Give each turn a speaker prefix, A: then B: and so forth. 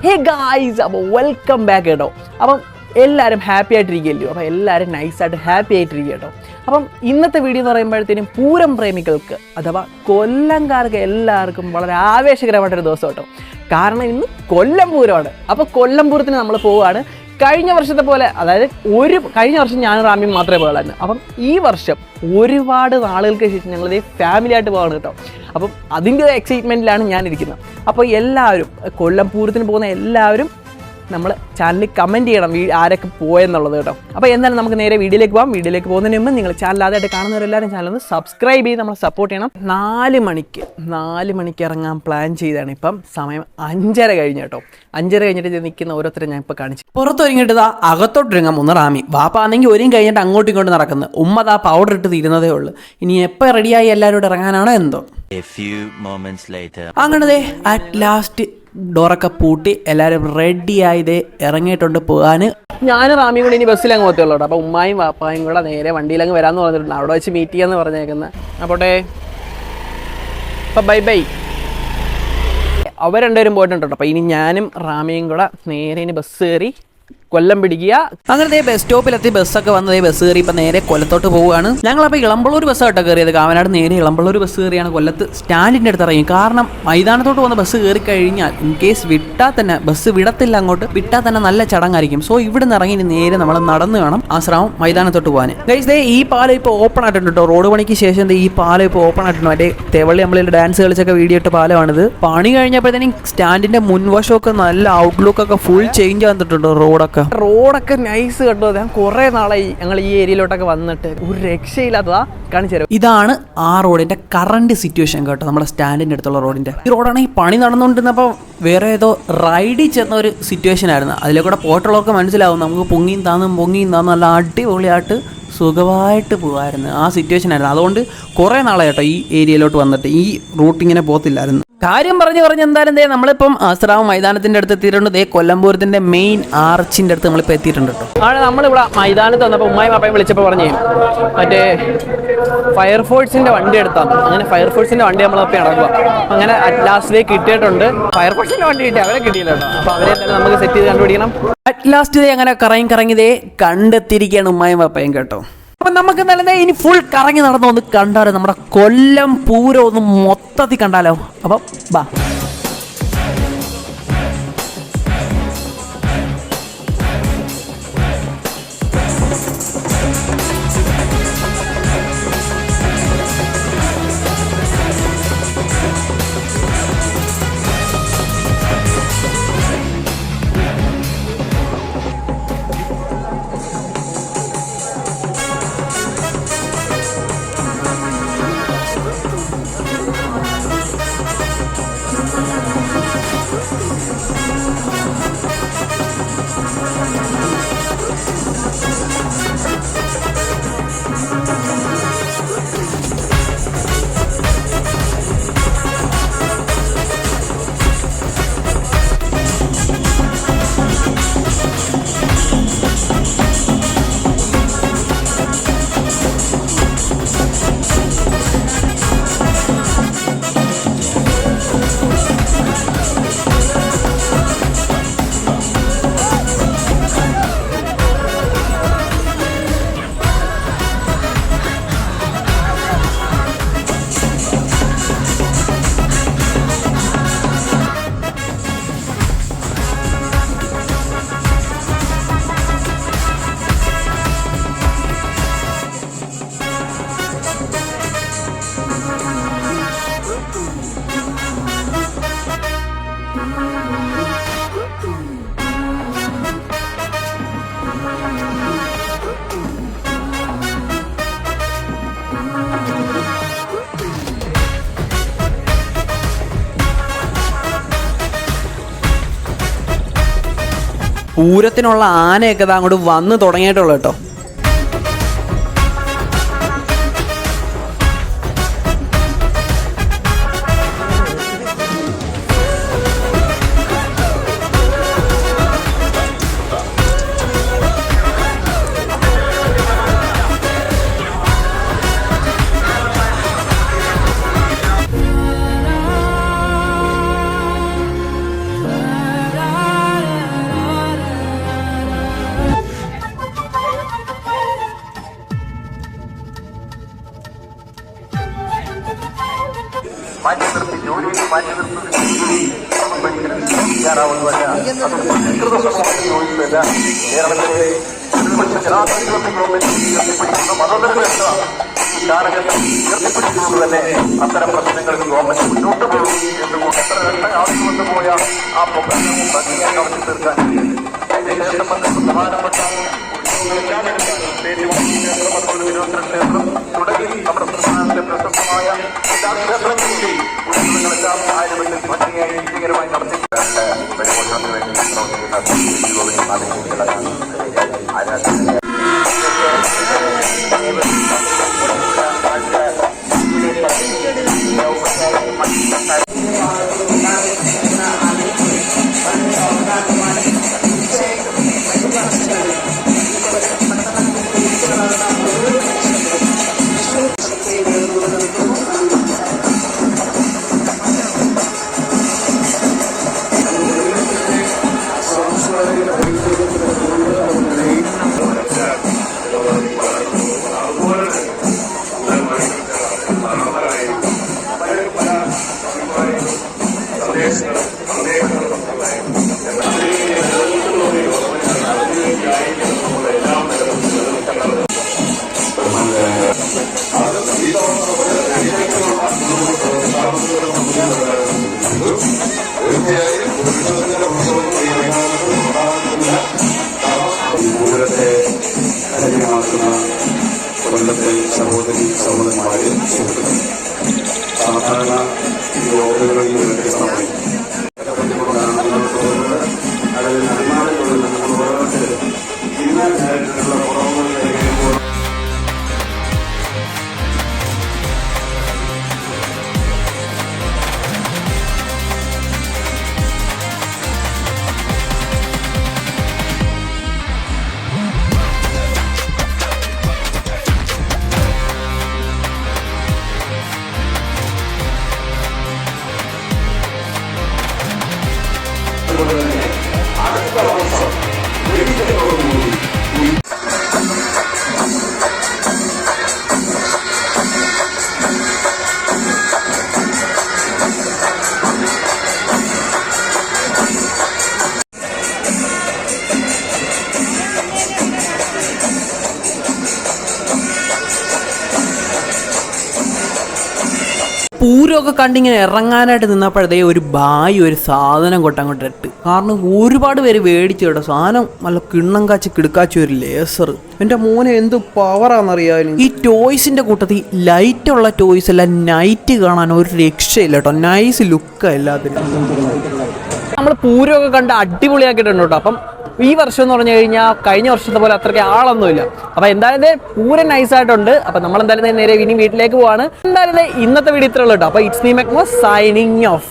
A: Hey guys, അപ്പോൾ welcome back കേട്ടോ. അപ്പം എല്ലാവരും ഹാപ്പി ആയിട്ടിരിക്കുകയല്ലോ. അപ്പോൾ എല്ലാവരും നൈസായിട്ട് ഹാപ്പി ആയിട്ടിരിക്കുക കേട്ടോ. അപ്പം ഇന്നത്തെ വീഡിയോ എന്ന് പറയുമ്പോഴത്തേനും പൂരം പ്രേമികൾക്ക് അഥവാ കൊല്ലംകാർക്ക് എല്ലാവർക്കും വളരെ ആവേശകരമായിട്ടൊരു ദിവസം കേട്ടോ. കാരണം ഇന്ന് കൊല്ലം പൂരമാണ്. അപ്പോൾ കൊല്ലം പൂരത്തിന് നമ്മൾ പോവുകയാണ്. കഴിഞ്ഞ വർഷത്തെ പോലെ, അതായത് കഴിഞ്ഞ വർഷം ഞാൻ റാമിയും മാത്രമേ പോകാമായിരുന്നു. അപ്പം ഈ വർഷം ഒരുപാട് നാളുകൾക്ക് ശേഷം ഞങ്ങളിതേ ഫാമിലി ആയിട്ട് പോകാണ് കേട്ടോ. അപ്പം അതിൻ്റെ എക്സൈറ്റ്മെൻറ്റിലാണ് ഞാനിരിക്കുന്നത്. അപ്പോൾ എല്ലാവരും കൊല്ലം പൂരത്തിന് പോകുന്ന എല്ലാവരും നമ്മൾ ചാനലിൽ കമൻറ്റ് ചെയ്യണം ആരൊക്കെ പോയെന്നുള്ളത് കേട്ടോ. അപ്പോൾ എന്തായാലും നമുക്ക് നേരെ വീഡിയോയിലേക്ക് പോകാം. വീഡിയോയിലേക്ക് പോകുന്നതിന് മുമ്പ് നിങ്ങൾ ചാനൽ ആദ്യമായിട്ട് കാണുന്നവരെല്ലാവരും ചാനലൊന്ന് സബ്സ്ക്രൈബ് ചെയ്ത് നമ്മളെ സപ്പോർട്ട് ചെയ്യണം. 4 മണിക്ക് ഇറങ്ങാൻ പ്ലാൻ ചെയ്താണ്. ഇപ്പം സമയം 5:30 കഴിഞ്ഞ് കേട്ടോ. 5:30 കഴിഞ്ഞിട്ട് നിൽക്കുന്ന ഓരോരുത്തരെ ഞാൻ ഇപ്പോൾ കാണിച്ചു. പുറത്തൊരുങ്ങിയിട്ട് അകത്തോട്ടിറങ്ങാം ഒന്ന് റാമി. വാപ്പാണെങ്കിൽ ഒരുങ്ങി കഴിഞ്ഞിട്ട് അങ്ങോട്ടും ഇങ്ങോട്ടും നടക്കുന്നത്. ഉമ്മ പൗഡർ ഇട്ട് തീരുന്നതേ ഉള്ളൂ. ഇനി എപ്പോൾ റെഡിയായി എല്ലാവരും ഇറങ്ങാനാണോ എന്തോ. അങ്ങനെ അറ്റ് ലാസ്റ്റ് ഡോറൊക്കെ പൂട്ടി എല്ലാവരും റെഡിയായതേ ഇറങ്ങിയിട്ടുണ്ട് പോകാൻ. ഞാൻ റാമിയും കൂടി ഇനി ബസ്സിലങ്ങ് പോകത്തുള്ളൂ കേട്ടോ. അപ്പോൾ ഉമ്മായും വാപ്പായും കൂടെ നേരെ വണ്ടിയിലങ്ങ് വരാമെന്ന് പറഞ്ഞിട്ടുണ്ട്. അവിടെ വെച്ച് മീറ്റ് ചെയ്യാമെന്ന് പറഞ്ഞേക്കുന്നത്. അപ്പോട്ടെ അപ്പം ബൈ. അവർ രണ്ടുപേരും പോയിട്ടുണ്ട് കേട്ടോ. അപ്പോൾ ഇനി ഞാനും റാമിയും കൂടെ നേരെ ഇനി ബസ് കയറി കൊല്ലം പിടിക്കുക. അങ്ങനെ ബസ് സ്റ്റോപ്പിലെത്തി ബസ്സൊക്കെ വന്നത് ബസ് കയറി ഇപ്പം നേരെ കൊല്ലത്തോട്ട് പോവുകയാണ്. ഞങ്ങളപ്പോൾ ഇളമ്പള്ളൂർ ബസ്സായിട്ടോ കയറിയത്. കാവനാട് നേരെ ഇളമ്പള്ളൂർ ബസ് കയറിയാണ് കൊല്ലത്ത് സ്റ്റാൻഡിൻ്റെ അടുത്ത് ഇറങ്ങി. കാരണം മൈതാനത്തോട്ട് വന്ന ബസ് കയറി കഴിഞ്ഞാൽ ഇൻ കേസ് വിട്ടാൽ തന്നെ ബസ് വിടത്തില്ല, അങ്ങോട്ട് വിട്ടാൽ തന്നെ നല്ല ചടങ്ങായിരിക്കും. സോ ഇവിടെ നിന്ന് ഇറങ്ങി നേരെ നമ്മൾ നടന്നു വേണം ആശ്രമം മൈതാനത്തോട്ട് പോകാൻ. ഗൈസ് ഈ പാലം ഇപ്പോൾ ഓപ്പൺ ആയിട്ടുണ്ട് കേട്ടോ. റോഡ് പണിക്ക് ശേഷം ഈ പാലം ഇപ്പോൾ ഓപ്പൺ ആയിട്ടുണ്ട്. മറ്റേ തേവള്ളി നമ്മളിൽ ഡാൻസ് കളിച്ചൊക്കെ വീഡിയോ ഇട്ട പാലമാണിത്. പണി കഴിഞ്ഞപ്പോഴത്തേനും സ്റ്റാൻഡിൻ്റെ മുൻവശമൊക്കെ നല്ല ഔട്ട്ലുക്കൊക്കെ ഫുൾ ചേഞ്ച് വന്നിട്ടുണ്ട്. റോഡൊക്കെ നൈസ് കേട്ടോ. ഞാൻ കുറേ നാളായി ഞങ്ങൾ ഈ ഏരിയയിലോട്ടൊക്കെ വന്നിട്ട് ഒരു രക്ഷയില്ലാത്തതാ. കാണിച്ചു തരാം. ഇതാണ് ആ റോഡിന്റെ കറണ്ട് സിറ്റുവേഷൻ കേട്ടോ. നമ്മുടെ സ്റ്റാൻഡിന്റെ അടുത്തുള്ള റോഡിന്റെ ഈ റോഡാണ് ഈ പണി നടന്നുകൊണ്ടിരുന്നപ്പോൾ വേറെ ഏതോ റൈഡിൽ ചെന്ന ഒരു സിറ്റുവേഷൻ ആയിരുന്നു. അതിലേക്കൂടെ പോയിട്ടുള്ളവർക്ക് മനസ്സിലാവും നമുക്ക് പൊങ്ങിയും താന്നും നല്ല അടിപൊളിയായിട്ട് സുഖമായിട്ട് പോകുമായിരുന്നു. ആ സിറ്റുവേഷൻ ആയിരുന്നു. അതുകൊണ്ട് കുറേ നാളെ കേട്ടോ ഈ ഏരിയയിലോട്ട് വന്നിട്ട് ഈ റൂട്ടിങ്ങനെ പോകത്തില്ലായിരുന്നു. കാര്യം പറഞ്ഞ് എന്തായാലും നമ്മളിപ്പം ആശ്രാമം മൈതാനത്തിൻ്റെ അടുത്ത് എത്തിയിട്ടുണ്ട്. കൊല്ലംപൂരത്തിൻ്റെ മെയിൻ ആർച്ചിൻ്റെ അടുത്ത് നമ്മളിപ്പോൾ എത്തിയിട്ടുണ്ട് കേട്ടോ. ആണ് നമ്മളിവിടെ മൈതാനത്ത് വന്നപ്പോൾ ഉമ്മായും പാപ്പയും വിളിച്ചപ്പോൾ പറഞ്ഞേ മറ്റേ ഫയർഫോഴ്സിൻ്റെ വണ്ടി എടുത്താൽ. അങ്ങനെ ഫയർഫോഴ്സിൻ്റെ വണ്ടി നമ്മളപ്പോൾ നടക്കുക. അങ്ങനെ ലാസ്റ്റിലേക്ക് കിട്ടിയിട്ടുണ്ട്. ഫയർഫോഴ്സിൻ്റെ വണ്ടി കിട്ടി, അവരെ കിട്ടിയില്ല കേട്ടോ. അപ്പോൾ അവരെ നമുക്ക് സെറ്റ് ചെയ്ത് കണ്ടുപിടിക്കണം. അറ്റ് ലാസ്റ്റ് അങ്ങനെ കറങ്ങി കണ്ടെത്തിയിരിക്കുകയാണ് ഉമ്മായും പാപ്പയും കേട്ടോ. അപ്പം നമുക്ക് നല്ല ഇനി ഫുൾ കറങ്ങി നടന്നു ഒന്ന് കണ്ടാലോ. നമ്മുടെ കൊല്ലം പൂരം ഒന്ന് മൊത്തത്തിൽ കണ്ടാലോ. അപ്പം ബാ. പൂരത്തിനുള്ള ആനയൊക്കെ അങ്ങോട്ട് വന്ന് തുടങ്ങിയിട്ടുള്ളൂ കേട്ടോ.
B: മാറ്റി നിർത്തി ജോലിയിൽ മാറ്റി നിർത്തുകയും തയ്യാറാവുന്നതല്ല. അതൊരു ചോദിച്ചതല്ല. കേരളത്തിലെ ജനാധിപത്യ ഗവൺമെന്റ് ഉയർത്തിപ്പിടിക്കുന്ന മതനിരപേക്ഷ കാലഘട്ടം ഉയർത്തിപ്പിടിക്കുന്നത് തന്നെ അത്തരം പ്രശ്നങ്ങൾക്ക് ഗവൺമെന്റ് മുന്നോട്ട് പോകും എന്നുകൊണ്ട് എത്ര ഘട്ടം ആവശ്യമെന്ന് പോയ ആ പ്രോഗ്രാമും ഭംഗിയായി അവർക്ക് തീർക്കാൻ അതിനുശേഷം പ്രധാനപ്പെട്ട ക്ഷേത്രം തുടങ്ങി നമ്മുടെ സംസ്ഥാനത്തെ പ്രശസ്തമായ എല്ലാ ക്ഷേത്രങ്ങളുടെയും ഉത്സവങ്ങളെല്ലാം ആയിരത്തിൽ ഭംഗിയായി വിജയകരമായി നടത്തി പരിപോഷണത്തിന് വേണ്ടി പ്രവർത്തിക്കുന്ന പൂരത്തെ ധന്യമാക്കുന്ന കൊല്ലത്തെ സഹോദരി സഹോദരന്മാരെ സുഹൃത്തുക്കൾ സാധാരണ യോഗങ്ങളിൽ വ്യത്യസ്തമായി അതിൽ നിർമ്മാണങ്ങളുള്ള ഇന്ന കാര്യത്തിലുള്ള കുറവുകളിലേക്ക് അടുത്ത വർഷം
A: പൂരമൊക്കെ കണ്ടിങ്ങനെ ഇറങ്ങാനായിട്ട് നിന്നപ്പോഴത്തേ ഒരു ബായി ഒരു സാധനം കൊട്ടങ്ങോട്ട് ഇട്ട്. കാരണം ഒരുപാട് പേര് മേടിച്ചു കേട്ടോ സാധനം. നല്ല കിണ്ണം കാച്ചി കിടക്കാച്ച ഒരു ലേസർ. എൻ്റെ മോനെ എന്ത് പവറാണെന്നറിയാനും. ഈ ടോയ്സിൻ്റെ കൂട്ടത്തിൽ ലൈറ്റുള്ള ടോയ്സ് എല്ലാം നൈറ്റ് കാണാൻ ഒരു രക്ഷയില്ല കേട്ടോ. നൈസ് ലുക്കാണ് എല്ലാത്തിനും. നമ്മൾ പൂരമൊക്കെ കണ്ട് അടിപൊളിയാക്കിയിട്ടുണ്ട് കേട്ടോ. അപ്പം ഈ വർഷം എന്ന് പറഞ്ഞു കഴിഞ്ഞാൽ കഴിഞ്ഞ വർഷത്തെ പോലെ അത്രയ്ക്ക് ആളൊന്നുമില്ല. അപ്പം എന്തായാലും പൂരം നൈസായിട്ടുണ്ട്. അപ്പം നമ്മൾ എന്തായാലും നേരെ ഇനി വീട്ടിലേക്ക് പോവാണ്. എന്തായാലും ഇന്നത്തെ വീഡിയോ ഇത്രയുള്ളൂ കേട്ടോ. അപ്പോൾ ഇറ്റ്സ് മീ മെക്മോ സൈനിങ് ഓഫ്.